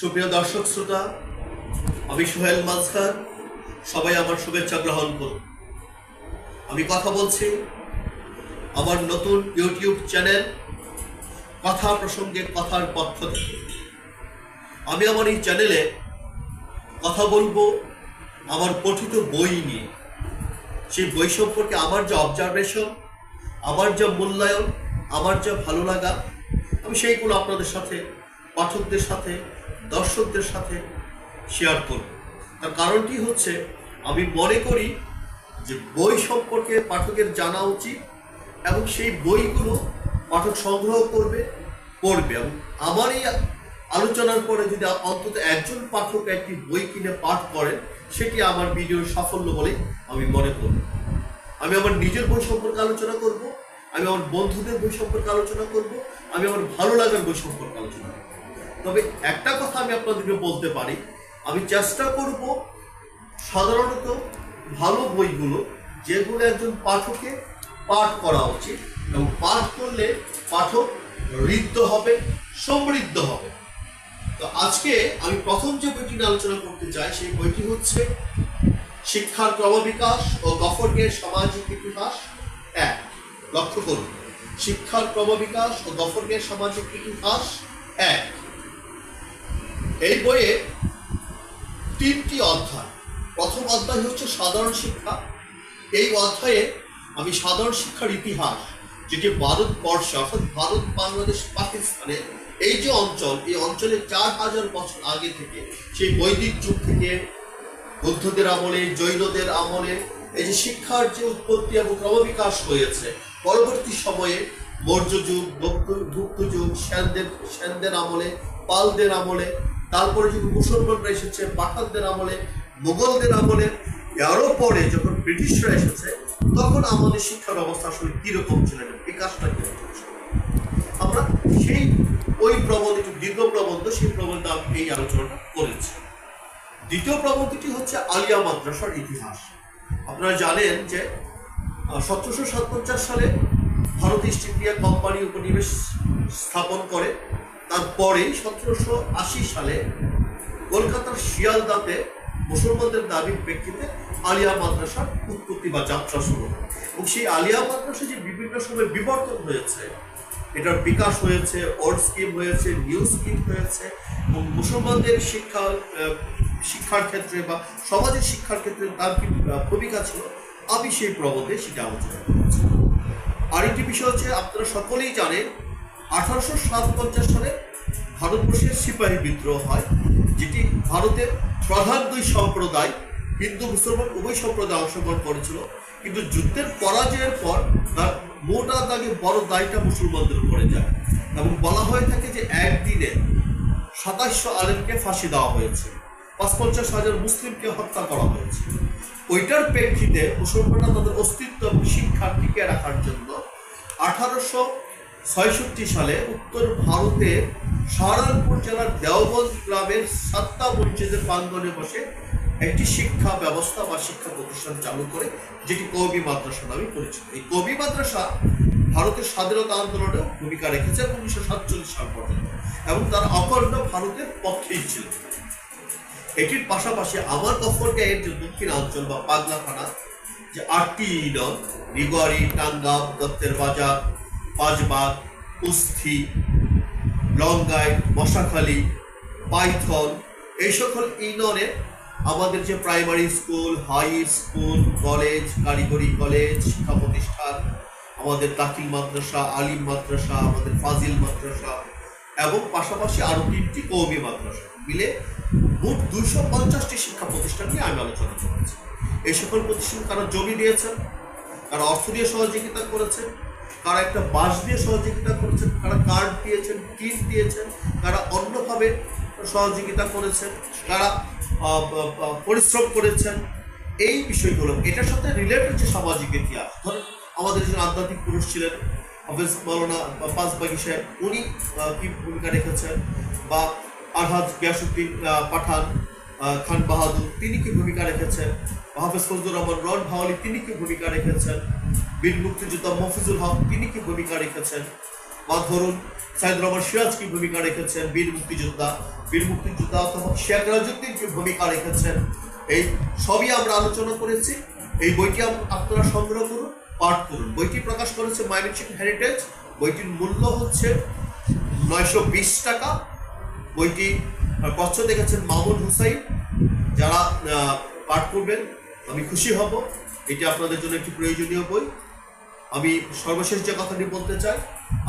সুপ্রিয় দর্শক শ্রোতা, আমি সোহেল মাঝখান। সবাই আমার শুভেচ্ছা গ্রহণ করুন। আমি কথা বলছি আমার নতুন ইউটিউব চ্যানেল কথা প্রসঙ্গে কথার পক্ষ থেকে। আমি আমার এই চ্যানেলে কথা বলবো আমার পঠিত বই নিয়ে। সেই বই সম্পর্কে আমার যে অবজারভেশন, আমার যা মূল্যায়ন, আমার যা ভালো লাগা, আমি সেইগুলো আপনাদের সাথে, পাঠকদের সাথে, দর্শকদের সাথে শেয়ার করব। তার কারণটি হচ্ছে, আমি মনে করি যে বই সম্পর্কে পাঠকের জানা উচিত এবং সেই বইগুলো পাঠক সংগ্রহ করবে, পড়বে। এবং আমার এই আলোচনার পরে যদি অন্তত একজন পাঠক একটি বই কিনে পাঠ করেন, সেটি আমার ভিডিওর সাফল্য বলে আমি মনে করব। আমি আমার নিজের বই সম্পর্কে আলোচনা করব, আমি আমার বন্ধুদের বই সম্পর্কে আলোচনা করব, আমি আমার ভালো লাগার বই সম্পর্কে আলোচনা করব। তবে একটা কথা আমি আপনাদেরকে বলতে পারি, আমি চেষ্টা করব সাধারণত ভালো বইগুলো, যেগুলো একজন পাঠকে পাঠ করা উচিত এবং পাঠ করলে পাঠক ঋদ্ধ হবে, সমৃদ্ধ হবে। তো আজকে আমি প্রথম যে বইটি নিয়ে আলোচনা করতে চাই, সেই বইটি হচ্ছে শিক্ষার ক্রমবিকাশ ও গফরগের সামাজিক ইতিহাস 1। লক্ষ্য করুন, শিক্ষার ক্রমবিকাশ ও গফরগের সামাজিক ইতিহাস 1। এই বইয়ে 3টি অধ্যায়। প্রথম অধ্যায় হচ্ছে সাধারণ শিক্ষা। এই অধ্যায়ে আমি সাধারণ শিক্ষার ইতিহাস, যেটি ভারতবর্ষ অর্থাৎ ভারত, বাংলাদেশ, পাকিস্তানের এই যে অঞ্চল, এই অঞ্চলে 4000 বছর আগে থেকে, সেই বৈদিক যুগ থেকে বৌদ্ধদের আমলে, জৈনদের আমলে এই যে শিক্ষার যে উৎপত্তি এবং ক্রমবিকাশ হয়েছে, পরবর্তী সময়ে মৌর্য যুগ, গুপ্ত যুগ, সেনদের আমলে, পালদের আমলে, তারপরে যখন মুসলমানরা এসেছে, পাঠানদের আমলে, মুঘলদের আমলে, আরও পরে যখন ব্রিটিশরা এসেছে, তখন আমাদের শিক্ষা ব্যবস্থা আসলে কিরকম ছিল, বিকাশটা কিরকম ছিল, আমরা সেই ওই প্রবন্ধ, দীর্ঘ প্রবন্ধ, সেই প্রবন্ধ আমি এই আলোচনাটা করেছি। দ্বিতীয় প্রবন্ধটি হচ্ছে আলিয়া মাদ্রাসার ইতিহাস। আপনারা জানেন যে 1757 সালে ভারত ইস্ট ইন্ডিয়া কোম্পানি উপনিবেশ স্থাপন করে। তারপরেই 1780 সালে কলকাতার শিয়ালদাতে মুসলমানদের দাবির প্রেক্ষিতে আলিয়া মাদ্রাসার উৎপত্তি বা যাত্রা শুরু হয়। এবং সেই আলিয়া মাদ্রাসা যে বিভিন্ন সময় বিবর্তন হয়েছে, এটার বিকাশ হয়েছে, ওল্ড স্কিম হয়েছে, নিউ স্কিম হয়েছে, এবং মুসলমানদের শিক্ষার ক্ষেত্রে বা সমাজের শিক্ষার ক্ষেত্রে তার কি ভূমিকা ছিল, আমি সেই প্রবন্ধে সেটা আলোচনা করেছি। আরেকটি বিষয় হচ্ছে, আপনারা সকলেই জানেন 1857 সালে ভারতবর্ষের সিপাহী বিদ্রোহ হয়, যেটি ভারতের প্রধান 2 সম্প্রদায়, হিন্দু মুসলমান উভয় সম্প্রদায় অংশগ্রহণ করেছিল। কিন্তু যুদ্ধের পরাজয়ের পর তার মোটা দাগে বড় দায়টা মুসলমানদের উপরে যায় এবং বলা হয়ে থাকে যে একদিনে 2700 আলেমকে ফাঁসি দেওয়া হয়েছে, 55,000 মুসলিমকে হত্যা করা হয়েছে। ওইটার প্রেক্ষিতে মুসলমানরা তাদের অস্তিত্ব এবং শিক্ষা টিকে রাখার জন্য 1866 সালে উত্তর ভারতের সাহারানপুর জেলার দেওবন্দ গ্রামের সাত্তা মসজিদের প্রাঙ্গণে বসে একটি শিক্ষা ব্যবস্থা বা শিক্ষা প্রতিষ্ঠান চালু করে, যেটি কওমি মাদ্রাসা নামে পরিচিত। এই কওমি মাদ্রাসা ভারতের স্বাধীনতা আন্দোলনে ভূমিকা রেখেছে 1947 সাল পর্যন্ত, এবং তারা অখণ্ড ভারতের পক্ষেই ছিল। এটির পাশাপাশি আমার গফরগাঁয়ের যে দক্ষিণাঞ্চল বা পাগলা থানা, যে 8টি ইউনিয়ন, নিগোয়ারি, টাঙ্গাব, দত্তের বাজার, পাঁচবাগ, কুস্থি, লঙ্গাই, মশাখালী, পাইথন, এই সকল ইউনিয়নে আমাদের যে primary school, high school, college, কারিগরি কলেজ, শিক্ষা প্রতিষ্ঠান, আমাদের দাখিল মাদ্রাসা, আলিম মাদ্রাসা, আমাদের ফাজিল মাদ্রাসা, এবং পাশাপাশি আরও 3টি কওমি মাদ্রাসা মিলে মোট 250টি শিক্ষা প্রতিষ্ঠান নিয়ে আমি আলোচনা করেছি। এই সকল প্রতিষ্ঠান কারা জমি দিয়েছেন, কারা অর্থ দিয়ে সহযোগিতা করেছেন, কারা একটা বাস দিয়ে সহযোগিতা করেছেন, কারা কার্ড দিয়েছেন, কিট দিয়েছেন, কারা অন্যভাবে সহযোগিতা করেছেন, কারা পরিশ্রম করেছেন, এই বিষয়গুলো, এটার সাথে রিলেটেড যে সামাজিক ইতিহাস। ধরুন, আমাদের যে আধ্যাত্মিক পুরুষ ছিলেন হাফেজ মাওলানা পাঁচবাগী সাহেব, উনি কি ভূমিকা রেখেছেন, বা আলহাজ গিয়াসউদ্দিন পাঠান খান বাহাদুর, তিনি কি ভূমিকা রেখেছেন, হাফেজ ফজলুর রহমান রন ভাওয়ালি, তিনি কি ভূমিকা রেখেছেন, বীর মুক্তিযোদ্ধা মফিজুল হক, তিনি কি ভূমিকা রেখেছেন, বা ধরুন সাইদুর রহমান সিরাজ কি ভূমিকা রেখেছেন, বীর মুক্তিযোদ্ধা অথবা শেখ রাজউদ্দিন কি ভূমিকা রেখেছেন, এই সবই আমরা আলোচনা করেছি। এই বইটি আপনারা সংগ্রহ করুন, পাঠ করুন। বইটি প্রকাশ করেছে ময়মনসিংহ হেরিটেজ। বইটির মূল্য হচ্ছে 920 টাকা। বইটি পত্র দেখেছেন মামুন হুসাইন। যারা পাঠ করবেন আমি খুশি হব। এটি আপনাদের জন্য একটি প্রয়োজনীয় বই। আমি সর্বশেষ যে কথাটি বলতে চাই,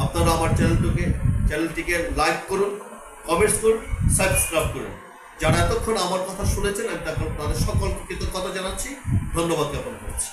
আপনারা আমার চ্যানেলটিকে লাইক করুন, কমেন্টস করুন, সাবস্ক্রাইব করুন। যারা এতক্ষণ আমার কথা শুনেছেন আমি তাদের সকলকে কৃতজ্ঞতা জানাচ্ছি, ধন্যবাদ জ্ঞাপন করছি।